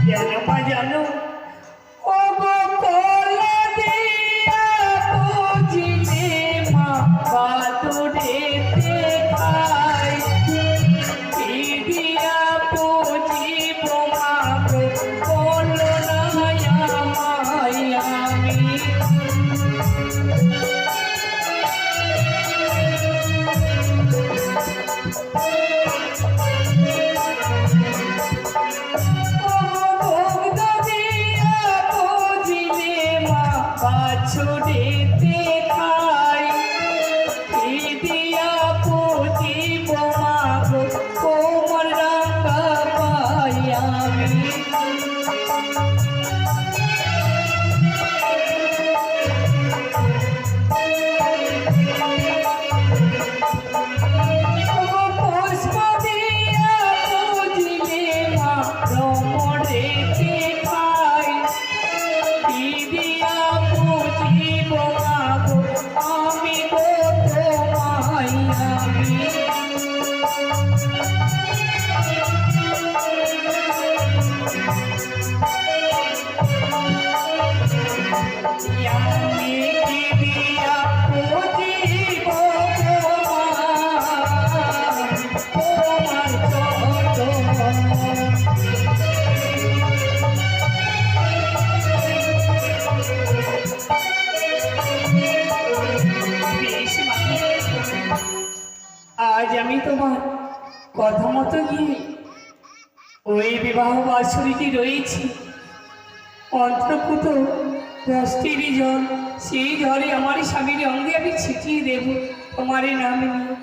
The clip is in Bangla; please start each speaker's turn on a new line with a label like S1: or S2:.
S1: জানো মা জানো, ও গো কলা দিয়া বুঝিলে মা বাদুড়েতে খায়, কি দিয়া বুঝিব মা গো বলো না আমায় আমি। বাছুরিতে খাই, কি দিয়া পুজিব মা গো কোমল রাঙা পাই আমি। পুষ্প দিয়া পুজিলে মা ভ্রমরেতে খাই, কি দিয়া পুজিব মা গো আমি গো তোমায় আমি। আমি কি দিয়া পুজিব গো মা তোমার চরণ। আজ আমি তোমার কথা মতো গিয়ে ওই বিবাহ বাছুরিটি রয়েছি, অন্তর্ভুক্ত 10টি জল, সেই জলে আমার স্বামীর অঙ্গে আমি ছিটিয়ে দেব তোমার নামে নিয়ে।